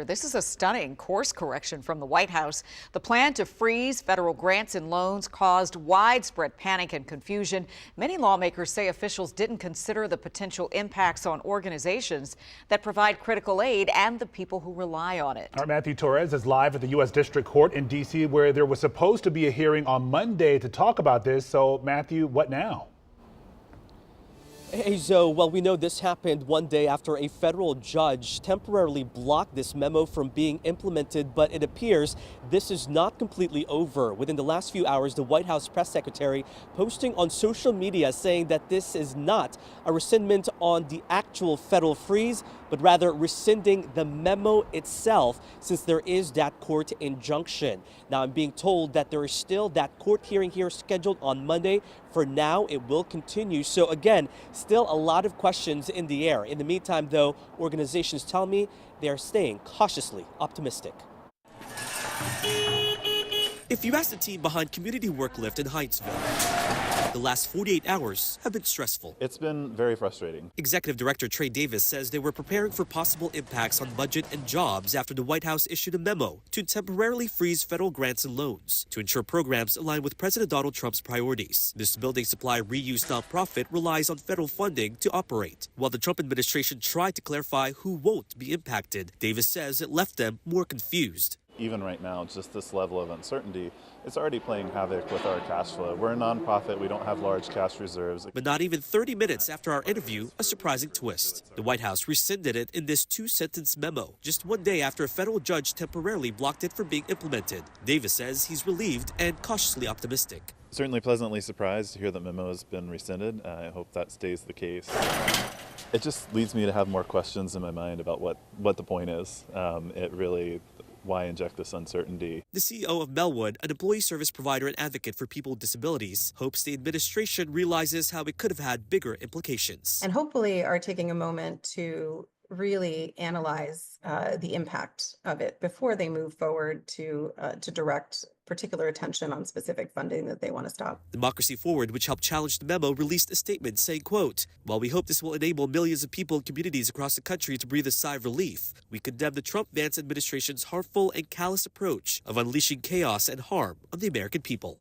This is a stunning course correction from the White House. The plan to freeze federal grants and loans caused widespread panic and confusion. Many lawmakers say officials didn't consider the potential impacts on organizations that provide critical aid and the people who rely on it. Our Matthew Torres is live at the U.S. District Court in D.C., where there was supposed to be a hearing on Monday to talk about this. So, Matthew, what now? Hey, Zoe, well, we know this happened one day after a federal judge temporarily blocked this memo from being implemented, but it appears this is not completely over. Within the last few hours, the White House press secretary posting on social media saying that this is not a rescindment on the actual federal freeze, but rather rescinding the memo itself, since there is that court injunction. Now, I'm being told that there is still that court hearing here scheduled on Monday. For now, it will continue. So again, still a lot of questions in the air. In the meantime, though, organizations tell me they are staying cautiously optimistic. If you ask the team behind Community Work Lift in Hyattsville, the last 48 hours have been stressful. It's been very frustrating. Executive Director Trey Davis says they were preparing for possible impacts on budget and jobs after the White House issued a memo to temporarily freeze federal grants and loans to ensure programs align with President Donald Trump's priorities. This building supply reuse nonprofit relies on federal funding to operate. While the Trump administration tried to clarify who won't be impacted, Davis says it left them more confused. Even right now, just this level of uncertainty, it's already playing havoc with our cash flow. We're a nonprofit, we don't have large cash reserves. But not even 30 minutes after our interview, a surprising twist. The White House rescinded it in this two-sentence memo, just one day after a federal judge temporarily blocked it from being implemented. Davis says he's relieved and cautiously optimistic. Certainly pleasantly surprised to hear the memo has been rescinded. I hope that stays the case. It just leads me to have more questions in my mind about what the point is. Why inject this uncertainty? The CEO of Melwood, an employee service provider and advocate for people with disabilities, hopes the administration realizes how it could have had bigger implications. And hopefully are taking a moment to really analyze the impact of it before they move forward to direct particular attention on specific funding that they want to stop. Democracy Forward, which helped challenge the memo, released a statement saying, quote, "While we hope this will enable millions of people and communities across the country to breathe a sigh of relief, we condemn the Trump-Vance administration's harmful and callous approach of unleashing chaos and harm on the American people."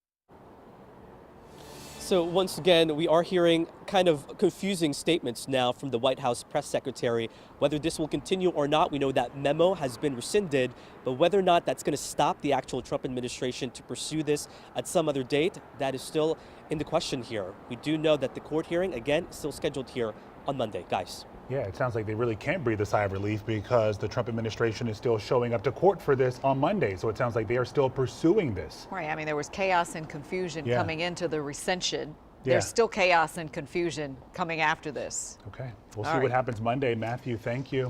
So once again, we are hearing kind of confusing statements now from the White House press secretary. Whether this will continue or not, we know that memo has been rescinded, but whether or not that's going to stop the actual Trump administration to pursue this at some other date, that is still in the question here. We do know that the court hearing, again, is still scheduled here on Monday. Guys. Yeah, it sounds like they really can't breathe a sigh of relief because the Trump administration is still showing up to court for this on Monday. So it sounds like they are still pursuing this. Right. I mean, there was chaos and confusion coming into the rescission. Yeah. There's still chaos and confusion coming after this. Okay. We'll see what happens Monday. Matthew, thank you.